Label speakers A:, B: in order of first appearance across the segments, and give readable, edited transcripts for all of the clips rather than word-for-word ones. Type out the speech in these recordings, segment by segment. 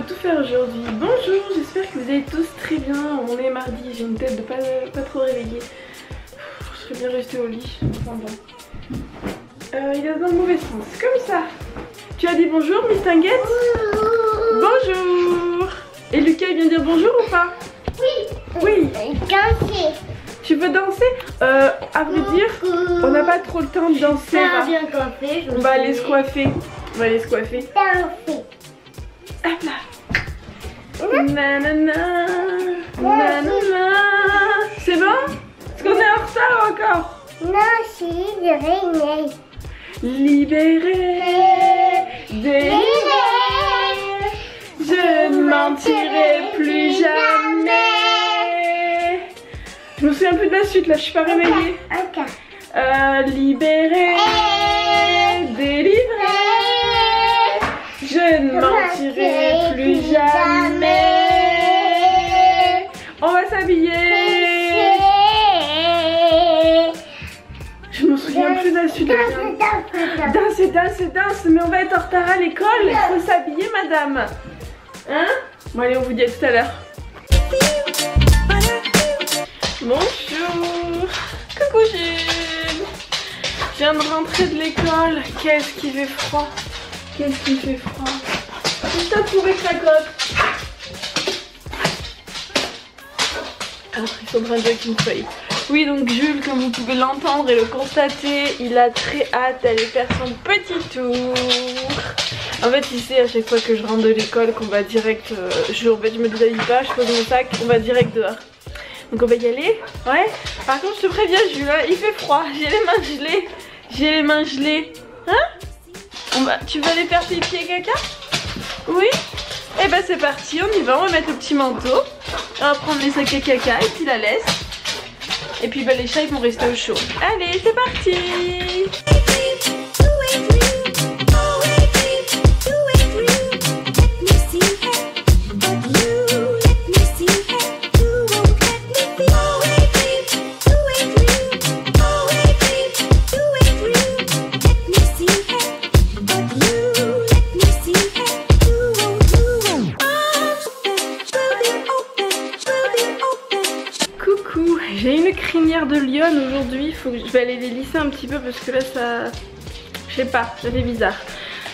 A: vais tout faire aujourd'hui. Bonjour, j'espère que vous allez tous très bien. On est mardi, j'ai une tête de pas trop réveillée. Je serais bien restée au lit. Enfin bon. Il est dans le mauvais sens, comme ça. Tu as dit bonjour, Miss Tinguette? Bonjour. Et Lucas, il vient dire bonjour ou pas? Oui.
B: Danser.
A: Tu veux danser? À vrai dire, on n'a pas trop le temps de danser.
B: Ça bien coiffé.
A: On va aller se coiffer. On va aller se coiffer.
B: Danser.
A: Hop là. Nanana. Nanana. C'est bon? Est-ce qu'on est en retard encore?
B: Non, c'est libéré.
A: Libéré, délivré, je ne mentirai plus jamais. Je me souviens plus de la suite là, je suis pas réveillée. Libéré, délivré, je ne mentirai plus jamais. On va s'habiller. Je me souviens plus de la suite. Danse, mais on va être en retard à l'école. Il faut s'habiller, madame. Hein? Bon, allez, on vous dit à tout à l'heure. Bonjour. Coucou, Jules. Je viens de rentrer de l'école. Qu'est-ce qui fait froid? Qu'est-ce qui fait froid? Je t'ai trouvé que la coque. Alors, ils sont en train de dire qu'il me faille. Oui, donc Jules, comme vous pouvez l'entendre et le constater, il a très hâte d'aller faire son petit tour. En fait, il sait à chaque fois que je rentre de l'école qu'on va direct, je me déshabille pas, je pose mon sac, on va direct dehors. Donc on va y aller. Ouais. Par contre, je te préviens, Jules, hein, il fait froid, j'ai les mains gelées. J'ai les mains gelées. Hein? Tu vas aller faire pipi et caca? Oui? Eh ben c'est parti, on y va, on va mettre le petit manteau. On va prendre les sacs à caca et puis la laisse. Et puis bah, les chats ils vont rester au chaud. Allez, c'est parti. J'ai une crinière de lionne aujourd'hui, je vais aller les lisser un petit peu parce que là ça, je sais pas, ça fait bizarre.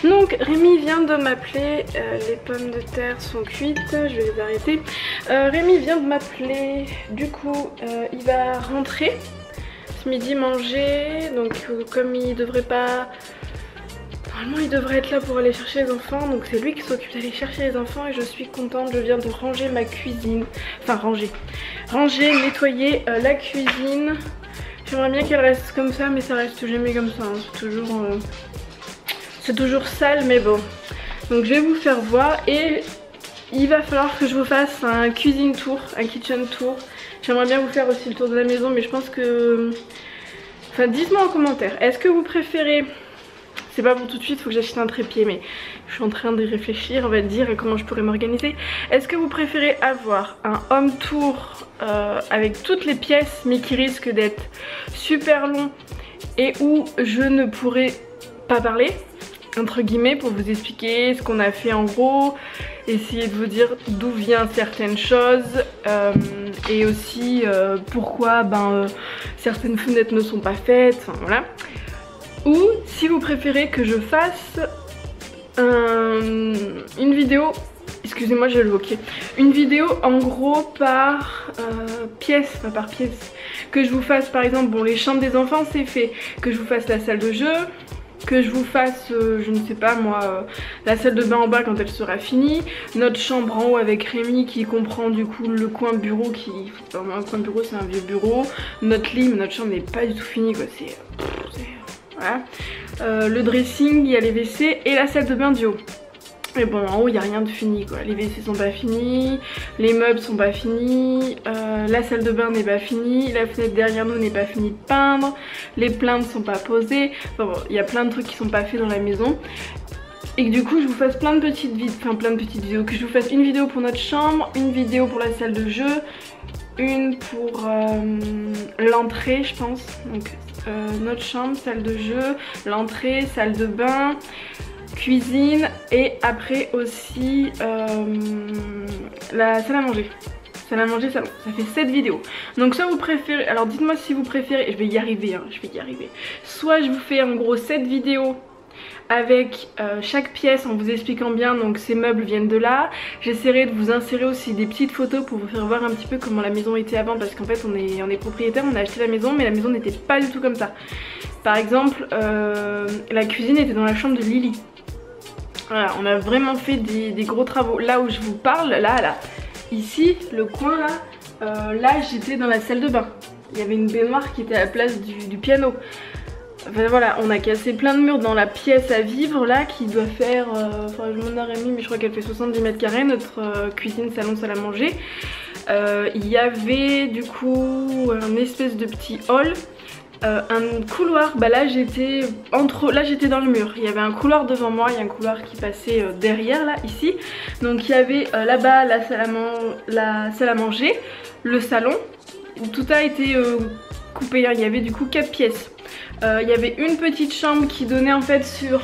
A: Donc Rémi vient de m'appeler, les pommes de terre sont cuites, je vais les arrêter. Rémi vient de m'appeler, du coup il va rentrer ce midi manger, donc comme il devrait pas... Normalement il devrait être là pour aller chercher les enfants, donc c'est lui qui s'occupe d'aller chercher les enfants et je suis contente, je viens de ranger ma cuisine, enfin ranger, nettoyer la cuisine. J'aimerais bien qu'elle reste comme ça mais ça reste jamais comme ça, hein. C'est toujours sale mais bon. Donc je vais vous faire voir et il va falloir que je vous fasse un cuisine tour, un kitchen tour. J'aimerais bien vous faire aussi le tour de la maison mais je pense que... Enfin dites-moi en commentaire, est-ce que vous préférez... C'est pas pour tout de suite, il faut que j'achète un trépied mais je suis en train de réfléchir, on va dire, à comment je pourrais m'organiser. Est-ce que vous préférez avoir un home tour avec toutes les pièces mais qui risque d'être super long et où je ne pourrai pas parler, entre guillemets, pour vous expliquer ce qu'on a fait en gros, essayer de vous dire d'où viennent certaines choses et aussi pourquoi certaines fenêtres ne sont pas faites, enfin voilà. Ou si vous préférez que je fasse une vidéo, excusez-moi j'ai le hoquet, une vidéo en gros par pièce, enfin par pièce, que je vous fasse par exemple, bon les chambres des enfants c'est fait, que je vous fasse la salle de jeu, que je vous fasse, je ne sais pas moi, la salle de bain en bas quand elle sera finie, notre chambre en haut avec Rémi qui comprend du coup le coin bureau qui, enfin, un coin bureau c'est un vieux bureau, notre lit, mais notre chambre n'est pas du tout finie quoi, c'est... Voilà. Le dressing, il y a les WC et la salle de bain du haut. Mais bon, en haut, il n'y a rien de fini quoi. Les WC sont pas finis, les meubles sont pas finis, la salle de bain n'est pas finie, la fenêtre derrière nous n'est pas finie de peindre, les plaintes sont pas posées. Enfin bon, il y a plein de trucs qui sont pas faits dans la maison. Et que du coup je vous fasse plein de petites vidéos, que je vous fasse une vidéo pour notre chambre, une vidéo pour la salle de jeu, une pour l'entrée je pense, donc notre chambre, salle de jeu, l'entrée, salle de bain, cuisine et après aussi la salle à manger. Salle à manger, salon. Ça fait 7 vidéos. Donc soit vous préférez, alors dites-moi si vous préférez, je vais y arriver, hein, je vais y arriver. Soit je vous fais en gros 7 vidéos avec chaque pièce en vous expliquant bien, donc ces meubles viennent de là. J'essaierai de vous insérer aussi des petites photos pour vous faire voir un petit peu comment la maison était avant, parce qu'en fait on est propriétaire, on a acheté la maison mais la maison n'était pas du tout comme ça. Par exemple la cuisine était dans la chambre de Lily. Voilà, on a vraiment fait des gros travaux. Là où je vous parle, là, ici, le coin là j'étais dans la salle de bain. Il y avait une baignoire qui était à la place du piano. Enfin, voilà, on a cassé plein de murs dans la pièce à vivre là qui doit faire, enfin je m'en aurais mis mais je crois qu'elle fait 70 mètres carrés, notre cuisine, salon, salle à manger. Il y avait du coup un espèce de petit hall, un couloir, bah là j'étais dans le mur, il y avait un couloir devant moi, il y a un couloir qui passait derrière là, ici. Donc il y avait là-bas la salle à manger, le salon, tout a été coupé, hein. Il y avait du coup 4 pièces. Il y avait une petite chambre qui donnait en fait sur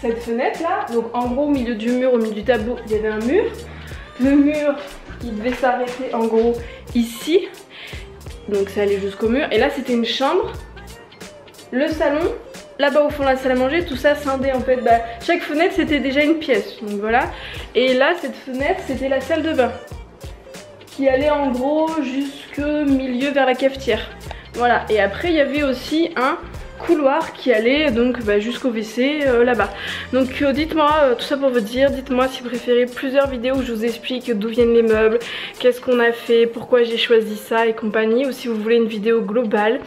A: cette fenêtre là. Donc en gros au milieu du mur, au milieu du tableau, il y avait un mur. Le mur il devait s'arrêter en gros ici. Donc ça allait jusqu'au mur. Et là c'était une chambre. Le salon. Là-bas au fond la salle à manger, tout ça scindé en fait. Bah, chaque fenêtre c'était déjà une pièce. Donc voilà. Et là cette fenêtre c'était la salle de bain. Qui allait en gros jusqu'au milieu vers la cafetière. Voilà, et après il y avait aussi un couloir qui allait donc jusqu'au WC là-bas. Donc dites-moi, tout ça pour vous dire, dites-moi si vous préférez plusieurs vidéos où je vous explique d'où viennent les meubles, qu'est-ce qu'on a fait, pourquoi j'ai choisi ça et compagnie, ou si vous voulez une vidéo globale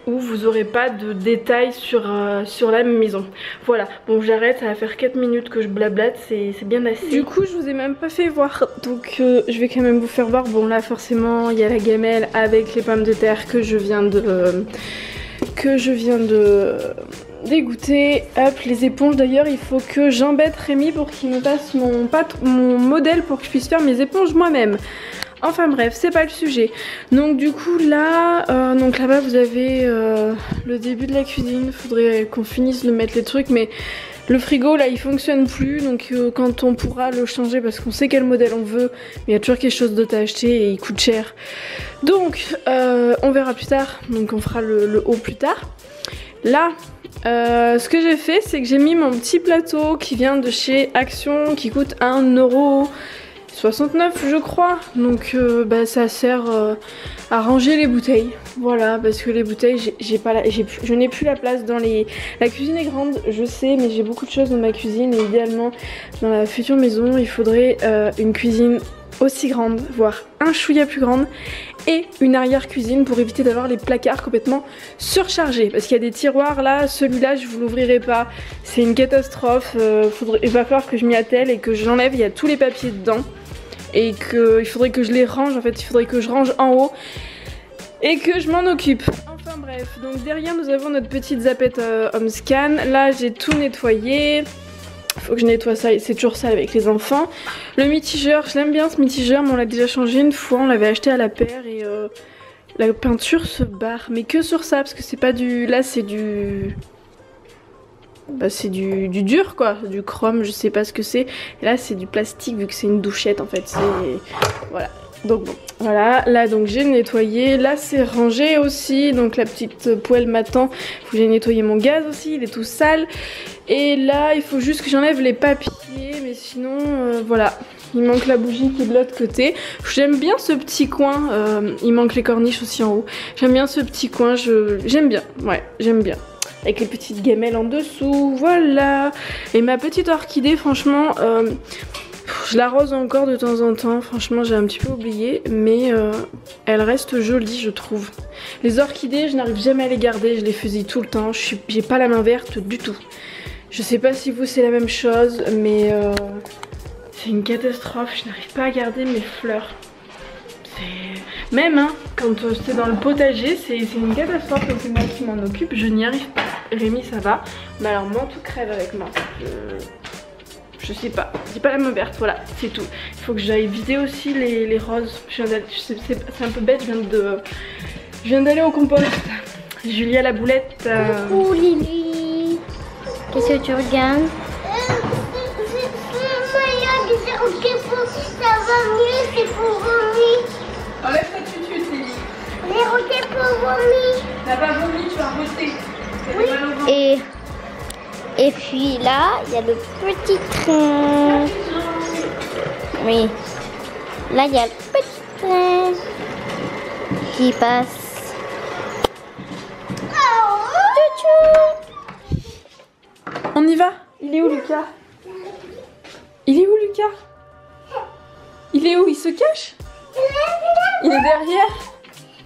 A: où vous aurez pas de détails sur la maison. Voilà, bon j'arrête, ça va faire 4 minutes que je blablate, c'est bien assez. Du coup je vous ai même pas fait voir, donc je vais quand même vous faire voir. Bon là forcément il y a la gamelle avec les pommes de terre que je viens de dégoûter. Hop, les éponges d'ailleurs il faut que j'embête Rémi pour qu'il me passe mon modèle pour que je puisse faire mes éponges moi-même. Enfin bref, c'est pas le sujet. Donc du coup là, donc là-bas vous avez le début de la cuisine. Faudrait qu'on finisse de mettre les trucs, mais le frigo là il fonctionne plus. Donc quand on pourra le changer, parce qu'on sait quel modèle on veut, mais il y a toujours quelque chose d'autre à acheter et il coûte cher. Donc on verra plus tard. Donc on fera le haut plus tard. Là, ce que j'ai fait, c'est que j'ai mis mon petit plateau qui vient de chez Action, qui coûte 1,69 € je crois. Donc ça sert à ranger les bouteilles. Voilà, parce que les bouteilles je n'ai plus la place dans les... La cuisine est grande, je sais, mais j'ai beaucoup de choses dans ma cuisine. Et idéalement dans la future maison il faudrait une cuisine aussi grande, voire un chouïa plus grande, et une arrière-cuisine pour éviter d'avoir les placards complètement surchargés. Parce qu'il y a des tiroirs là, celui-là je vous l'ouvrirai pas, c'est une catastrophe. Il va falloir que je m'y attelle et que je l'enlève, il y a tous les papiers dedans. Et qu'il faudrait que je les range, en fait il faudrait que je range en haut et que je m'en occupe. Enfin bref, donc derrière nous avons notre petite zapette Homescan. Là j'ai tout nettoyé. Faut que je nettoie ça, c'est toujours ça avec les enfants. Le mitigeur, je l'aime bien ce mitigeur, mais on l'a déjà changé une fois, on l'avait acheté à la paire et la peinture se barre. Mais que sur ça, parce que c'est pas du... Là c'est du... c'est du dur quoi, du chrome, je sais pas ce que c'est. Et là c'est du plastique vu que c'est une douchette en fait, c'est... Voilà. Donc bon, voilà, là donc j'ai nettoyé, là c'est rangé aussi, donc la petite poêle m'attend, faut que j'ai nettoyé mon gaz aussi, il est tout sale. Et là il faut juste que j'enlève les papiers, mais sinon voilà, il manque la bougie qui est de l'autre côté. J'aime bien ce petit coin, il manque les corniches aussi en haut, j'aime bien ce petit coin, j'aime bien, ouais j'aime bien. Avec les petites gamelles en dessous, voilà. Et ma petite orchidée franchement... je l'arrose encore de temps en temps, franchement j'ai un petit peu oublié, mais elle reste jolie je trouve. Les orchidées je n'arrive jamais à les garder, je les fusille tout le temps, j'ai pas la main verte du tout. Je sais pas si vous c'est la même chose, mais c'est une catastrophe, je n'arrive pas à garder mes fleurs. Même hein, quand c'est dans le potager, c'est une catastrophe, donc c'est moi qui m'en occupe, je n'y arrive pas. Rémi ça va, mais alors moi tout crève avec moi. Je sais pas, j'ai pas la main verte, voilà, c'est tout. Il faut que j'aille vider aussi les roses. C'est un peu bête, je viens d'aller au compost. Julia la boulette.
B: Coucou Lily.
C: Qu'est-ce que tu regardes?
B: Ça va mieux, c'est pour vomir.
A: Enlève ta tutu, Céline.
B: Les roquets pour vomir.
A: T'as pas vomi, tu vas voter.
B: Oui.
C: Et puis là, il y a le petit train. Oui. Là, il y a le petit train qui passe. Tchou-tchou.
A: On y va? Il est où, Lucas? Il est où, Lucas? Il est où? Il se cache? Il est derrière?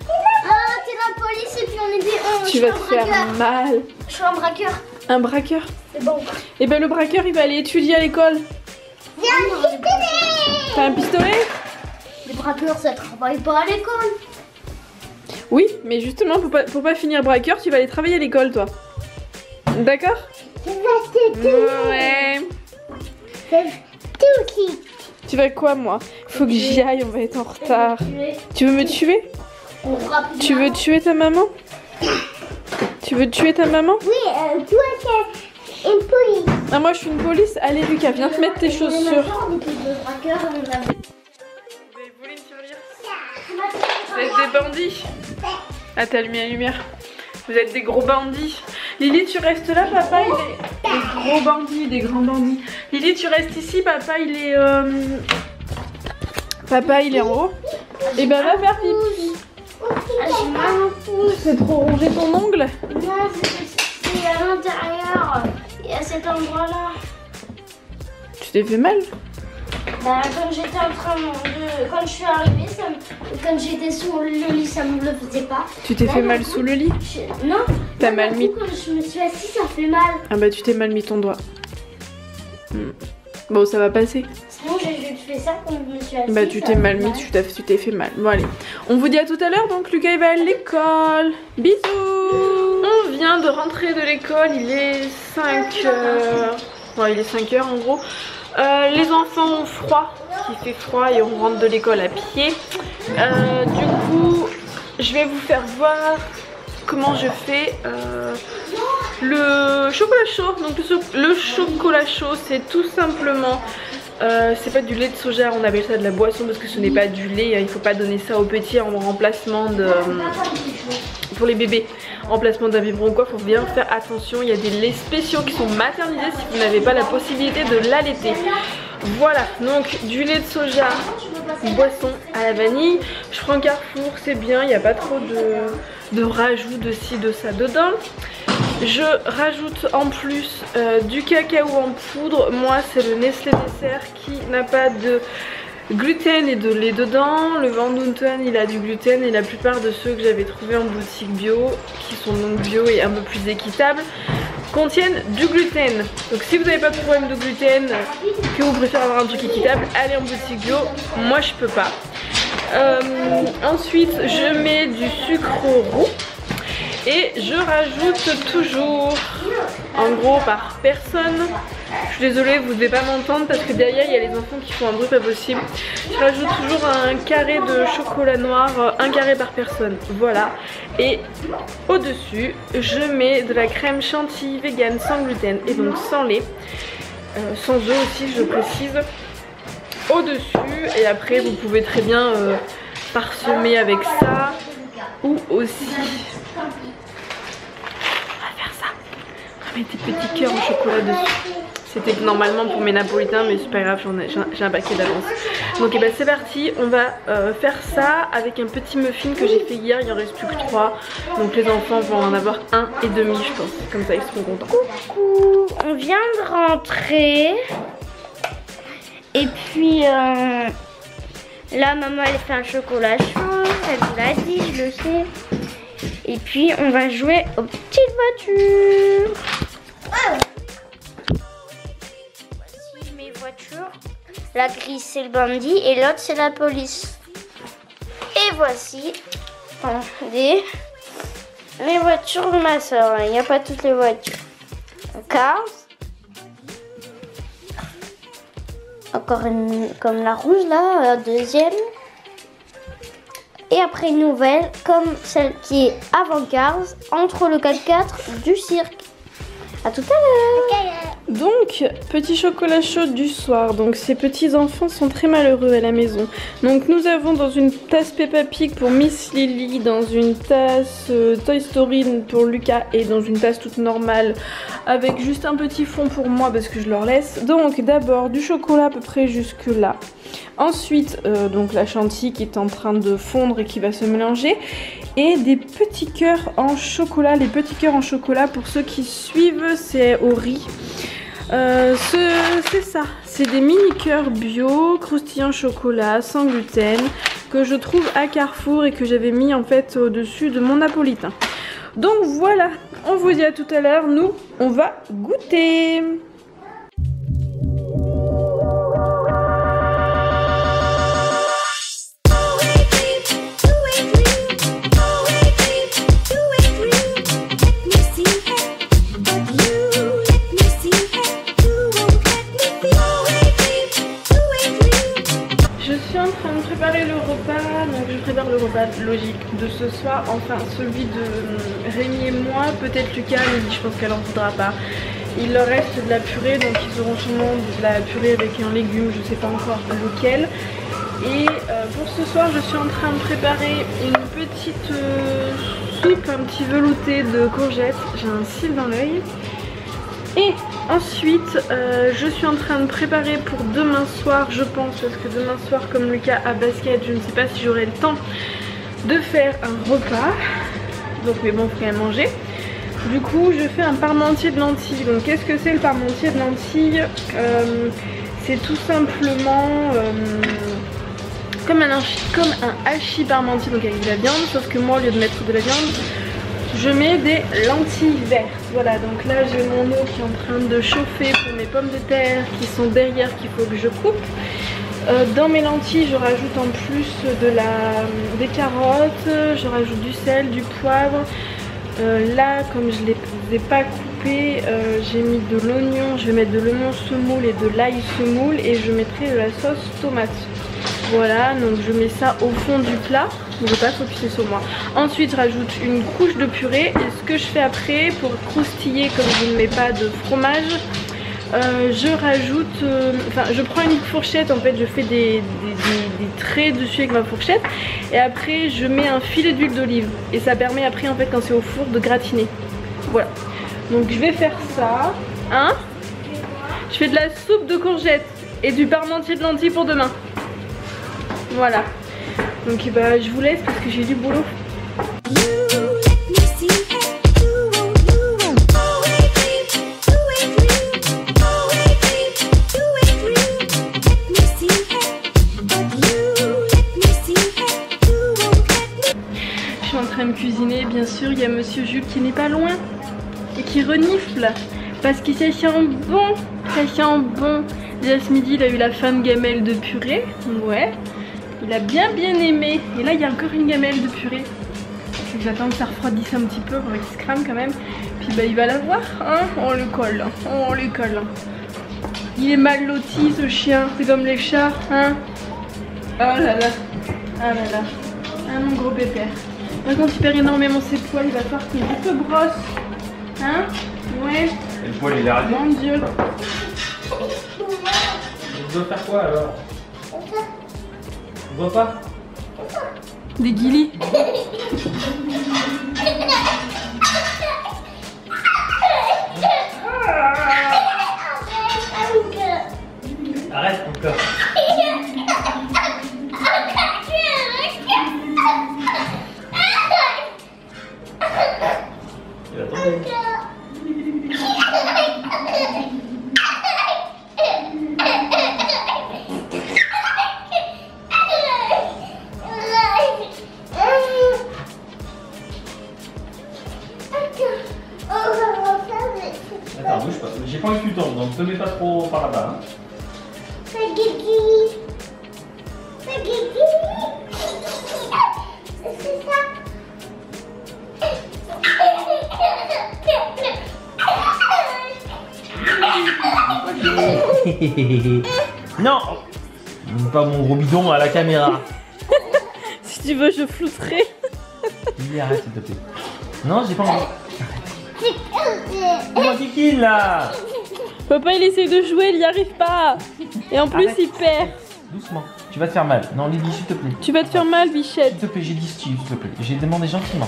C: Ah, t'es la police et puis on est des 11.
A: Tu vas te faire mal.
C: Je suis un braqueur.
A: Un braqueur?
C: C'est bon.
A: Et ben le braqueur, il va aller étudier à l'école. T'as un pistolet?
C: Les braqueurs, ça travaille pas à l'école.
A: Oui, mais justement, pour pas finir braqueur, tu vas aller travailler à l'école, toi. D'accord? Ouais. Tu vas quoi, moi? Faut que j'y aille, on va être en retard. Tu veux me tuer? Tu veux tuer ta maman? Tu veux tuer ta maman?
B: Oui, toi, c'est une police.
A: Ah, moi, je suis une police. Allez, Lucas, viens te mettre tes chaussures. Vous avez volé une tirelire? Vous êtes des bandits. Ah, t'as allumé la lumière. Vous êtes des gros bandits. Lily, tu restes là, papa, il est... Des gros bandits, des grands bandits. Lily, tu restes ici, papa, il est... Papa, il est en haut. Et ben, va faire pipi. C'est trop rongé ton ongle?
C: Non, c'est à l'intérieur. Et à cet endroit-là.
A: Tu t'es fait mal?
C: Bah, quand j'étais en train de... Quand je suis arrivée, quand j'étais sous le lit, ça me le faisait pas.
A: Tu t'es fait mal sous le lit?
C: Non.
A: T'as mal mis...
C: Quand je me suis assise, ça fait mal.
A: Ah bah tu t'es mal mis ton doigt. Bon, ça va passer.
C: Sinon, j'ai juste fait ça quand je me suis assise.
A: Bah tu t'es mal mis, tu t'es fait mal. Bon allez, on vous dit à tout à l'heure, donc Lucas il va à l'école. Bisous. On vient de rentrer de l'école, il est 5h. Ouais, il est 5h en gros. Les enfants ont froid, il fait froid et on rentre de l'école à pied. Du coup, je vais vous faire voir comment je fais le chocolat chaud. Donc le chocolat chaud, c'est tout simplement... c'est pas du lait de soja, on appelle ça de la boisson parce que ce n'est pas du lait. Il faut pas donner ça aux petits en remplacement de... pour les bébés, remplacement d'un biberon ou quoi. Faut bien faire attention, il y a des laits spéciaux qui sont maternisés si vous n'avez pas la possibilité de l'allaiter. Voilà, donc du lait de soja, boisson à la vanille. Je prends Carrefour, c'est bien, il n'y a pas trop de rajout de ci, de ça dedans. Je rajoute en plus du cacao en poudre. Moi c'est le Nestlé Dessert qui n'a pas de gluten et de lait dedans. Le Van Houten il a du gluten et la plupart de ceux que j'avais trouvés en boutique bio, qui sont donc bio et un peu plus équitables, contiennent du gluten. Donc si vous n'avez pas de problème de gluten, que vous préférez avoir un truc équitable, allez en boutique bio. Moi je peux pas. Ensuite je mets du sucre roux. Et je rajoute toujours, en gros par personne, je suis désolée vous ne devez pas m'entendre parce que derrière il y a les enfants qui font un bruit pas possible. Je rajoute toujours un carré de chocolat noir, un carré par personne, voilà. Et au-dessus je mets de la crème chantilly vegan sans gluten et donc sans lait, sans œufs aussi je précise, au-dessus. Et après vous pouvez très bien parsemer avec ça ou aussi... des petits cœurs en chocolat dessus. C'était normalement pour mes napolitains mais c'est pas grave, j'ai un paquet d'avance. Donc et ben c'est parti, on va faire ça avec un petit muffin que j'ai fait hier, il en reste plus que 3. Donc les enfants vont en avoir 1,5 je pense, comme ça ils seront contents.
C: Coucou, on vient de rentrer. Et puis là maman elle fait un chocolat chaud, elle vous l'a dit, je le sais. Et puis on va jouer aux petites voitures. Voici mes voitures. La grise c'est le bandit et l'autre c'est la police. Et voici, attendez, les voitures de ma soeur. Il n'y a pas toutes les voitures. Cars. Encore une comme la rouge là, la deuxième. Et après une nouvelle comme celle qui est avant Cars, entre le 4x4 du cirque. À tout à l'heure.
A: Donc, petit chocolat chaud du soir. Donc, ces petits enfants sont très malheureux à la maison. Donc, nous avons dans une tasse Peppa Pig pour Miss Lily, dans une tasse Toy Story pour Lucas et dans une tasse toute normale avec juste un petit fond pour moi parce que je leur laisse. Donc, d'abord du chocolat à peu près jusque là. Ensuite, donc la chantilly qui est en train de fondre et qui va se mélanger. Et des petits cœurs en chocolat. Les petits cœurs en chocolat, pour ceux qui suivent, c'est au riz. C'est ça, c'est des mini cœurs bio, croustillants chocolat, sans gluten, que je trouve à Carrefour et que j'avais mis en fait au-dessus de mon napolitain. Donc voilà, on vous dit à tout à l'heure, nous on va goûter. Le repas logique de ce soir, enfin celui de Rémi et moi, peut-être Lucas, mais je pense qu'elle en voudra pas. Il leur reste de la purée, donc ils auront sûrement de la purée avec un légume, je sais pas encore lequel. Et pour ce soir, je suis en train de préparer une petite soupe, un petit velouté de courgettes. J'ai un cil dans l'œil. Et ensuite, je suis en train de préparer pour demain soir, je pense, parce que demain soir, comme Lucas a basket, je ne sais pas si j'aurai le temps de faire un repas. Donc, mais bon, il faut quand même manger. Du coup, je fais un parmentier de lentilles. Donc, qu'est-ce que c'est le parmentier de lentilles? C'est tout simplement comme un hachis parmentier, donc avec de la viande, sauf que moi, au lieu de mettre de la viande, je mets des lentilles vertes. Voilà, donc là j'ai mon eau qui est en train de chauffer pour mes pommes de terre qui sont derrière, qu'il faut que je coupe. Dans mes lentilles, je rajoute en plus des carottes, je rajoute du sel, du poivre. Là, comme je ne les ai pas coupées, j'ai mis de l'oignon, je vais mettre de l'oignon semoule et de l'ail semoule et je mettrai de la sauce tomate. Voilà, donc je mets ça au fond du plat. Je ne veux pas focuser sur moi. Ensuite, je rajoute une couche de purée. Et ce que je fais après, pour croustiller, comme je ne mets pas de fromage, je rajoute... je prends une fourchette, en fait, je fais des traits dessus avec ma fourchette. Et après, je mets un filet d'huile d'olive. Et ça permet après, en fait, quand c'est au four, de gratiner. Voilà. Donc, je vais faire ça. Hein? Je fais de la soupe de courgettes et du parmentier de lentilles pour demain. Voilà. Donc bah, je vous laisse parce que j'ai du boulot. Je suis en train de cuisiner, bien sûr, il y a Monsieur Jules qui n'est pas loin et qui renifle parce que ça sent bon, ça sent bon. Déjà ce midi il a eu la fin de gamelle de purée, ouais. Il a bien aimé. Et là il y a encore une gamelle de purée. J'attends que ça refroidisse un petit peu pour qu'il se crame quand même. Puis bah il va la voir, hein. On le colle, on le colle. Il est mal loti ce chien, c'est comme les chats, hein. Oh là là, ah là là. Ah mon gros pépère. Par contre il perd énormément ses poils, il va falloir qu'il te brosse. Hein. Ouais.
D: Et le poil il est raté.
A: Mon Dieu.
D: Tu dois faire quoi alors? Tu vois pas?
A: Des guilis.
D: Arrête encore. Il va tomber. Attends, bouge pas. J'ai pas envie que tu tombes, donc te mets pas trop par là-bas. Hein. Non, pas mon gros bidon à la caméra.
A: Si tu veux, je flouterai.
D: Arrête s'il te plaît. Non, j'ai pas envie. Arrête. Comment Kiki là?
A: Papa il essaie de jouer, il n'y arrive pas. Et en plus
D: Arrête.
A: il perd.
D: Doucement. Tu vas te faire mal. Non, Lily, s'il te plaît.
A: Tu vas te faire mal, Bichette.
D: S'il te plaît, j'ai dit Steve, s'il te plaît. J'ai demandé gentiment.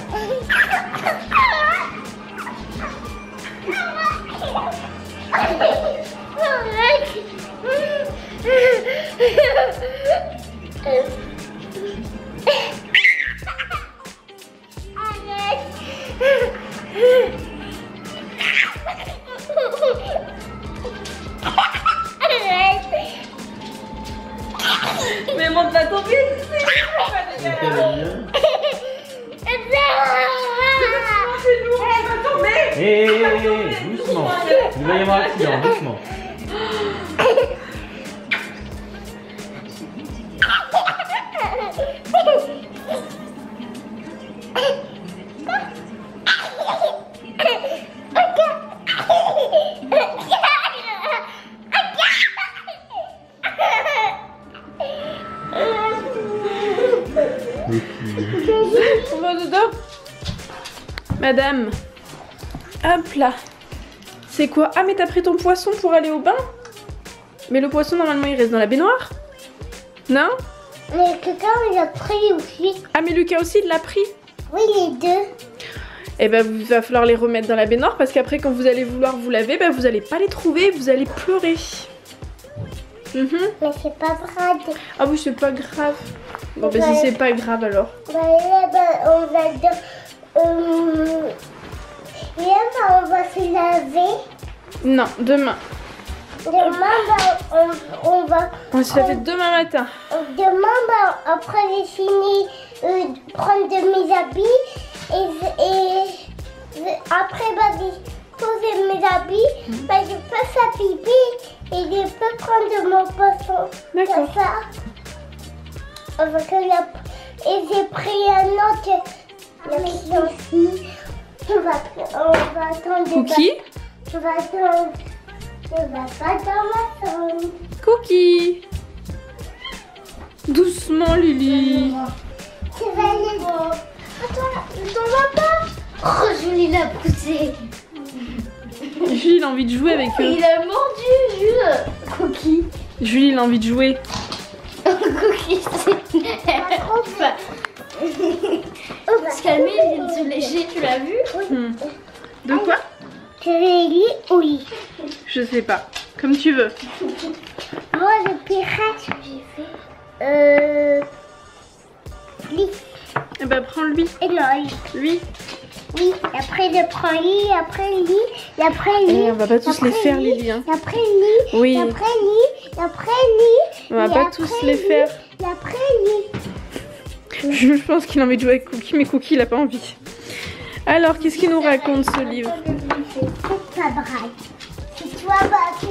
A: Mais monte pas tomber.
D: Hé, doucement. Il va y avoir un accident, doucement.
A: On va dedans. Madame. Hop là. C'est quoi? Ah mais t'as pris ton poisson pour aller au bain? Mais le poisson normalement il reste dans la baignoire? Non?
B: Mais quelqu'un l'a pris aussi.
A: Ah mais Lucas aussi il l'a pris?
B: Oui, les deux.
A: Eh ben il va falloir les remettre dans la baignoire parce qu'après quand vous allez vouloir vous laver, ben vous allez pas les trouver, vous allez pleurer.
B: Mais c'est pas grave.
A: Ah oui c'est pas grave. Bon ben si c'est pas grave alors.
B: Bah, là, bah, on va on va se laver.
A: Non, demain.
B: Demain, bah, on va.
A: On va se laver demain matin.
B: Demain, bah, après j'ai fini de prendre de mes habits et après bah, j'ai posé mes habits, bah, je peux faire pipi et je peux prendre mon poisson.
A: D'accord.
B: Comme ça. Et j'ai pris un autre. On va attendre.
A: Cookie?
B: On va attendre. On va pas dans ma chambre.
A: Cookie. Doucement Lily.
B: Tu vas aller. Attends, t'en vas pas? Oh, Julie l'a poussé.
A: Julie il a envie de jouer avec eux.
B: Il a mordu, Jules. Cookie.
A: Julie il a envie de jouer.
B: Cookie, c'est trop fort.
C: Se calmer, il vient de se léger, tu l'as vu?
A: De quoi?
B: Tu veux lire? Oui.
A: Je sais pas. Comme tu veux.
B: Moi, le pirate que j'ai fait. Lit.
A: Eh ben prends lui.
B: Et non,
A: Lui.
B: oui. Et après, je prends lit, et après lit, et après lit.
A: Eh, on va pas tous les faire Lily hein.
B: Et après lit,
A: Oui.
B: et après lit, et après lit.
A: On va
B: et
A: pas
B: après
A: tous les
B: lit,
A: faire.
B: Et après lit.
A: Je pense qu'il a envie de jouer avec Cookie mais Cookie il a pas envie. Alors qu'est-ce qu'il nous raconte ce livre?
B: C'est pas braille. C'est toi, bah, tu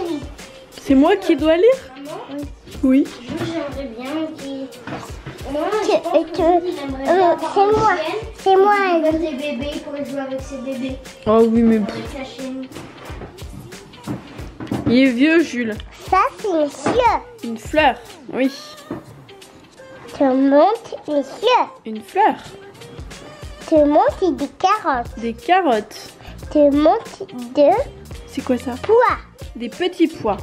B: lis.
A: C'est moi qui dois lire? Oui.
C: J'aimerais bien qu'il...
B: C'est moi.
C: Il veut des bébés, il pourrait jouer avec ses bébés.
A: Oh oui mais
C: Avec sa chaîne.
A: il est vieux Jules.
B: Ça, c'est monsieur.
A: Une fleur. Oui.
B: Tu montes monsieur.
A: Une fleur.
B: Tu montes des carottes.
A: Des carottes.
B: Tu montes de
A: C'est quoi ça?
B: pois.
A: Des petits pois.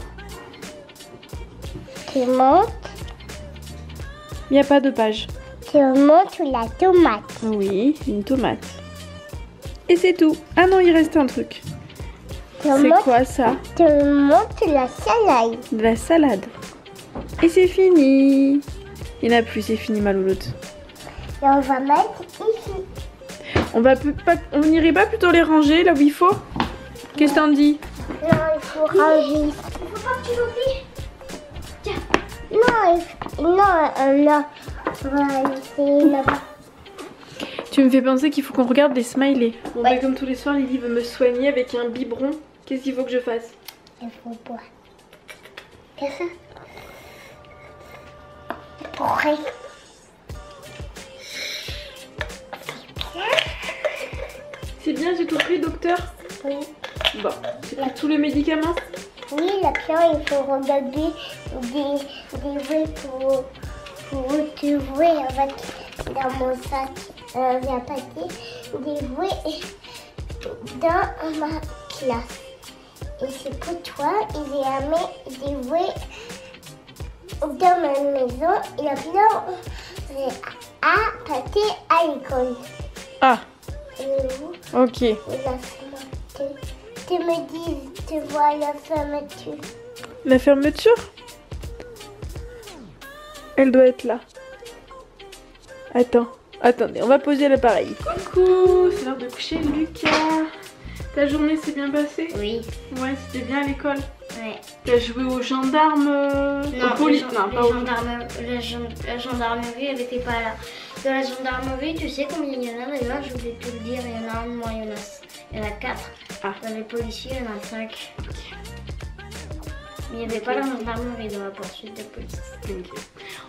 B: Tu montes.
A: Il n'y a pas de page.
B: Tu montes la tomate.
A: Oui, une tomate. Et c'est tout. Ah non, il reste un truc.
B: Tu
A: C'est
B: montes,
A: quoi ça?
B: tu montes la salade.
A: De la salade. Et c'est fini. Il n'y en a plus, c'est fini ma louloute.
B: Et on va mettre ici.
A: On n'irait pas plutôt les ranger là où il faut? Qu'est-ce que t'en dis?
B: Non, il faut ranger.
C: Il faut pas que tu l'oublies.
B: Non, là. On va laisser là-bas.
A: Tu me fais penser qu'il faut qu'on regarde des smileys. Bon,
B: Ouais.
A: bah, comme tous les soirs, Lily veut me soigner avec un biberon. Qu'est-ce qu'il faut que je fasse?
B: Il faut boire. Qu'est-ce que c'est? Pourquoi?
A: C'est bien, j'ai tout pris, docteur?
B: Oui.
A: Bon, j'ai pris tous les médicaments.
B: Oui, la pierre, il faut regarder des jouets pour te jouer avec dans mon sac. Il y a pas des jouets dans ma classe. Et c'est pour toi, il est joué dans ma maison. Il a bien à passer à l'école.
A: Ah,
B: Et où
A: ok.
B: la fermeture. Tu me dis, tu vois la fermeture.
A: La fermeture? Elle doit être là. Attendez, on va poser l'appareil. Coucou, c'est l'heure de coucher Lucas. Ta journée s'est bien passée?
C: Oui.
A: Ouais, c'était bien à l'école.
C: Ouais.
A: T'as joué aux gendarmes
C: Non,
A: aux polices?
C: la gendarmerie, elle était pas là. Dans la gendarmerie, tu sais combien il y en a d'ailleurs? Je voulais te le dire, il y en a un de moins, il y en a 4.
A: Ah.
C: Dans les policiers, il y en a 5. Mais il n'y avait pas la gendarmerie dans la poursuite de police.
A: Ok.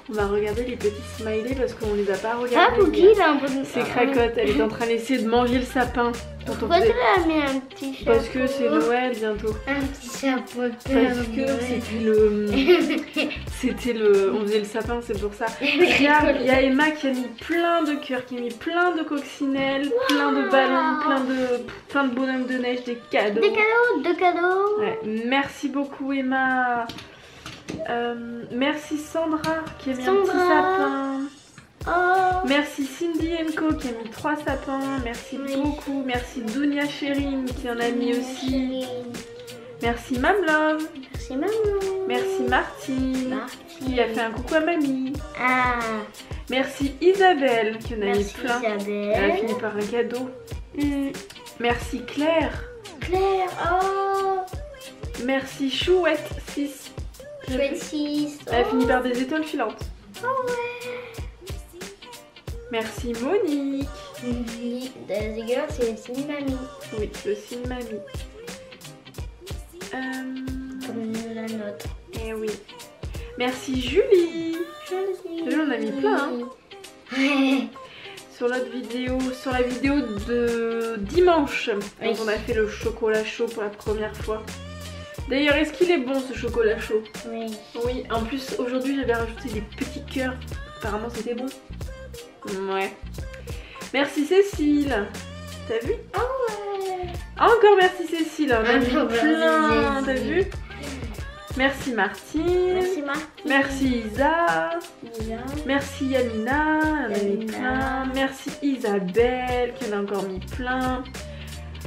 A: On va regarder les petits smileys parce qu'on les a pas
C: Ah,
A: regardés.
C: Cookie, il a un peu de...
A: C'est Cracotte, elle est en train d'essayer de manger le sapin. dont on
C: Pourquoi tu
A: faisait-
C: l'as mis un petit chapeau?
A: Parce que c'est Noël bientôt.
C: Un petit chapeau de
A: Parce
C: Père
A: que
C: Noël.
A: c'était le... On faisait le sapin, c'est pour ça. Regarde, il y a Emma qui a mis plein de cœurs, qui a mis plein de coccinelles, plein de ballons, plein de bonhommes de neige, des cadeaux.
C: Deux cadeaux.
A: Ouais, merci beaucoup Emma. Merci Sandra qui a mis un petit sapin.
C: Oh.
A: Merci Cindy Co qui a mis 3 sapins. Merci beaucoup. Merci Dunia Chérine qui en a mis aussi. Merci Mamlove.
C: Merci maman.
A: Merci Martine qui a fait un coucou à mamie.
C: Ah.
A: Merci Isabelle qui en a mis
C: Merci
A: plein. Elle a
C: Isabelle.
A: fini par un cadeau. Merci Claire.
C: Claire. Oh.
A: Merci Chouette 6.
C: Chouette 6.
A: Elle a fini par des étoiles filantes.
C: Oh ouais.
A: Merci Monique.
C: D'ailleurs, c'est une mamie.
A: Oui, le signe mamie.
C: Comme la nôtre.
A: Eh oui. Merci Julie.
C: Julie.
A: On a mis plein. Hein. Sur la vidéo de dimanche, quand on a fait le chocolat chaud pour la première fois. D'ailleurs, est-ce qu'il est bon ce chocolat chaud?
C: Oui.
A: Oui, en plus aujourd'hui j'avais rajouté des petits cœurs. Apparemment c'était bon. Ouais. Merci Cécile. T'as vu?
C: Ah ouais.
A: Encore merci Cécile. On a mis
C: Encore
A: plein.
C: merci,
A: T'as
C: Cécile.
A: vu? Merci Martine.
C: Merci Martine.
A: Merci Isa.
C: Isa.
A: Merci Yamina. Elle en a mis
C: Yamina.
A: plein. Merci Isabelle qui en a encore mis plein.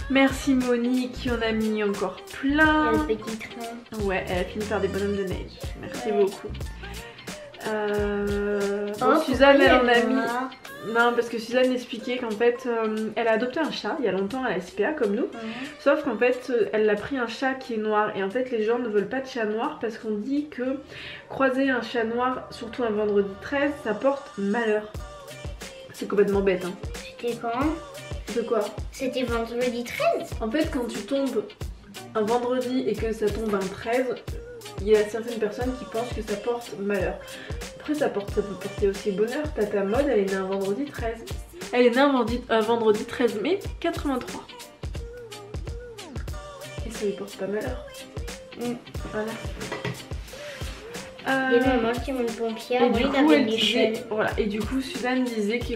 A: Merci Monique qui en a mis encore plein.
C: Il y a le petit train.
A: Ouais, elle a fini par des bonhommes de neige. Merci
C: Ouais.
A: beaucoup. Bon,
C: Oh,
A: Suzanne, elle en a
C: pourquoi il y
A: mis.
C: a
A: Non, parce que Suzanne expliquait qu'en fait, elle a adopté un chat il y a longtemps à la SPA comme nous. Sauf qu'en fait, elle a pris un chat qui est noir. Et en fait, les gens ne veulent pas de chat noir parce qu'on dit que croiser un chat noir, surtout un vendredi 13, ça porte malheur. C'est complètement bête, hein.
C: C'était quand?
A: De quoi?
C: C'était vendredi 13.
A: En fait, quand tu tombes un vendredi et que ça tombe un 13, il y a certaines personnes qui pensent que ça porte malheur. Après, ça peut porter aussi bonheur. Tata Mode, elle est née un vendredi 13. Elle est née un vendredi 13 mai 83. Et ça lui porte pas malheur. Voilà.
C: Il y a une maman qui est une pompière.
A: Et
C: Moi,
A: du
C: il
A: coup,
C: avait
A: elle
C: Michel.
A: disait, voilà. Et du coup, Suzanne disait que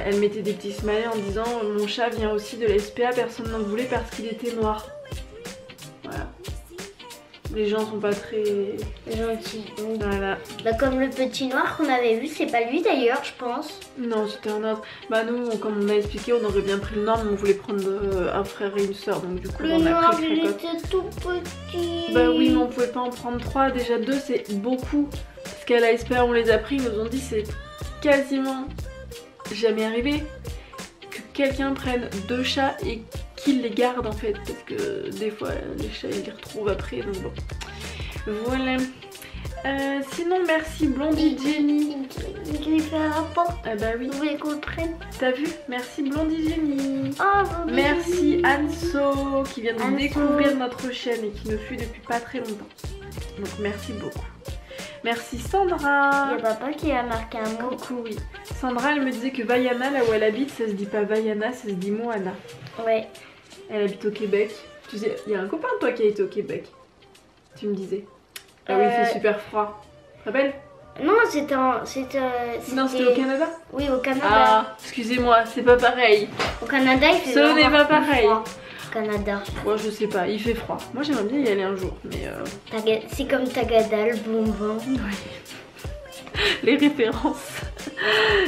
A: elle mettait des petits smileys en disant mon chat vient aussi de la SPA, personne n'en voulait parce qu'il était noir. Voilà. Les gens sont pas très
C: Gentil.
A: voilà.
C: Bah, comme le petit noir qu'on avait vu, c'est pas lui d'ailleurs, je pense.
A: Non, c'était un autre. Bah nous, comme on a expliqué, on aurait bien pris le noir, mais on voulait prendre un frère et une soeur, donc du coup
C: Le
A: on a
C: noir,
A: pris
C: il
A: Cracotte.
C: était tout petit.
A: Bah oui, mais on pouvait pas en prendre 3, déjà 2 c'est beaucoup. Parce qu'à la SPA on les a pris, ils nous ont dit c'est quasiment jamais arrivé que quelqu'un prenne 2 chats et qu'il les garde en fait. Parce que des fois les chats ils les retrouvent après, donc bon. Voilà. Sinon merci Blondie Jenny.
C: Il lui fait un rapport.
A: Ah bah oui,
C: Vous voulez qu'on le prenne?
A: t'as vu? Merci Blondie Jenny.
C: Oh,
A: Merci Anso qui vient de
C: Anso.
A: découvrir notre chaîne et qui nous suit depuis pas très longtemps. Donc merci beaucoup. Merci Sandra.
C: Il y a papa qui a marqué un mot.
A: Coucou, oui. Sandra, elle me disait que Vaiana, là où elle habite, ça se dit pas Vaiana, ça se dit Moana.
C: Ouais.
A: Elle habite au Québec. Tu sais, il y a un copain de toi qui a été au Québec. Tu me disais. Ah oui, il fait super froid. Tu te rappelles?
C: Non, c'était
A: Non, c'était au Canada.
C: Oui, au Canada.
A: Ah, excusez-moi, c'est pas pareil.
C: Au Canada, il fait
A: Ce n'est
C: encore
A: pas
C: plus
A: pareil.
C: froid. Canada.
A: Moi je sais pas, il fait froid. Moi j'aimerais bien y aller un jour, mais
C: C'est comme Tagada, le bonbon.
A: les références.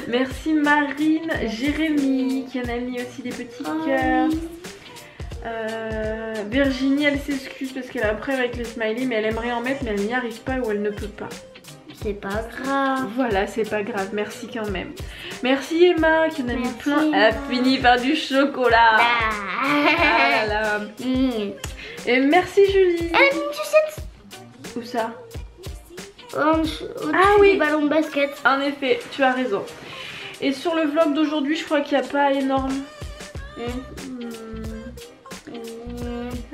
A: Merci Marine, Jérémy qui en a mis aussi des petits cœurs. Virginie elle s'excuse parce qu'elle a un problème avec les smileys, mais elle aimerait en mettre, mais elle n'y arrive pas ou elle ne peut pas.
C: C'est pas grave.
A: Voilà, c'est pas grave, merci quand même. Merci Emma qui en a mis plein. Elle a fini par du chocolat. Ah là là. Et merci Julie.
C: Elle a mis une sucette.
A: Où ça?
C: Au-dessus
A: oui,
C: du ballon de basket.
A: En effet, tu as raison. Et sur le vlog d'aujourd'hui, je crois qu'il n'y a pas énorme.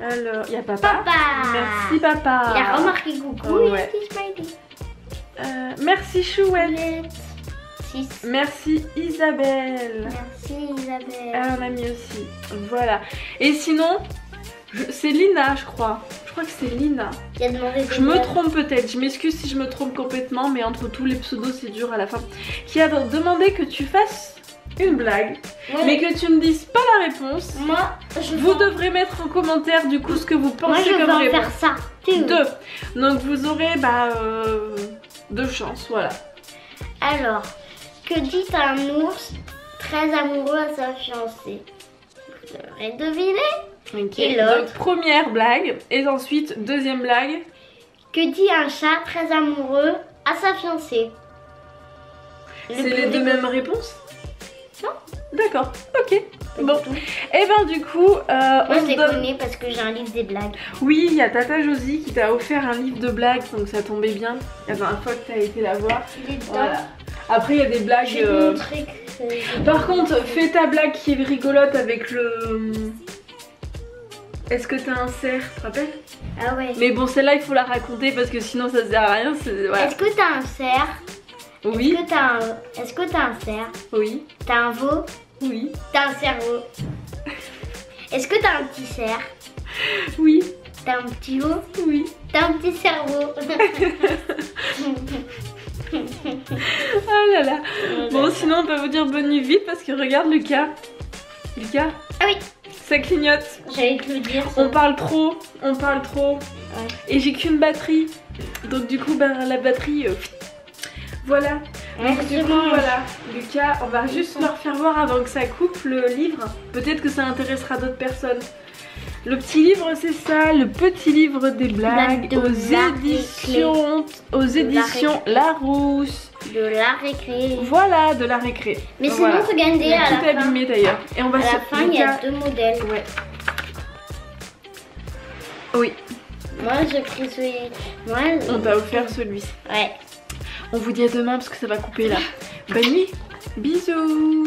A: Alors, il y a papa. Merci papa.
C: Il a remarqué coucou.
A: Ouais. Merci Chouette.
C: 6.
A: Merci Isabelle.
C: Merci Isabelle.
A: Elle en a mis aussi. Voilà. Et sinon, c'est Lina, je crois. Je crois que c'est Lina.
C: Qui a demandé
A: Je me trompe peut-être. Je m'excuse si je me trompe complètement, mais entre tous les pseudos, c'est dur à la fin. Qui a demandé que tu fasses une blague, mais que tu ne dises pas la réponse.
C: Moi,
A: vous devrez mettre en commentaire du coup ce que vous pensez comme
C: Moi, je vais
A: réponse.
C: faire ça.
A: 2. Donc vous aurez 2 chances, voilà.
C: Alors, que dit un ours très amoureux à sa fiancée? Vous devrez deviner.
A: Ok.
C: Et l'autre?
A: Donc première blague et ensuite deuxième blague.
C: Que dit un chat très amoureux à sa fiancée?
A: C'est les deux mêmes réponses?
C: Non.
A: D'accord, ok. Bon,
C: Du tout.
A: et ben du coup,
C: Moi
A: on
C: je
A: se
C: les
A: donne...
C: connais parce que j'ai un livre des blagues.
A: Oui, il y a Tata Josie qui t'a offert un livre de blagues, donc ça tombait bien. La dernière fois que t'as été la voir.
C: Il est dedans.
A: Voilà. Après, il y a des blagues...
C: Je vais te montrer que
A: Par contre, fais ta blague qui est rigolote avec le... Est-ce que t'as un cerf, tu te rappelles?
C: Ah ouais.
A: Mais bon, celle-là, il faut la raconter parce que sinon ça sert à rien. Voilà.
C: Est-ce que t'as un cerf?
A: Oui,
C: Est-ce que t'as un cerf?
A: oui,
C: T'as un veau?
A: oui,
C: T'as un cerveau? Est-ce que t'as un petit cerf?
A: oui,
C: T'as un petit veau?
A: oui.
C: T'as un petit cerveau?
A: Oh là là. Bon, sinon on peut vous dire bonne nuit vite parce que regarde Lucas. Lucas,
C: Ah oui,
A: ça clignote.
C: j'allais te le dire. ça.
A: On parle trop, on parle trop.
C: Ouais.
A: Et j'ai qu'une batterie. Donc du coup, la batterie... voilà. Donc du coup, voilà. Lucas, on va juste leur faire voir avant que ça coupe le livre. Peut-être que ça intéressera d'autres personnes. Le petit livre, c'est ça, le petit livre des blagues
C: de
A: aux éditions Larousse.
C: De la récré.
A: Voilà, de la récré.
C: Mais
A: Voilà.
C: sinon, regardez
A: Il a
C: à
A: tout
C: la fin.
A: abîmé d'ailleurs. Et on va
C: À la fin, il y a
A: Lucas-
C: 2 modèles.
A: Ouais. Oui,
C: Moi, j'ai pris celui. Moi,
A: on t'a offert celui-ci.
C: ouais.
A: On vous dit à demain parce que ça va couper là. Bonne nuit. Bisous.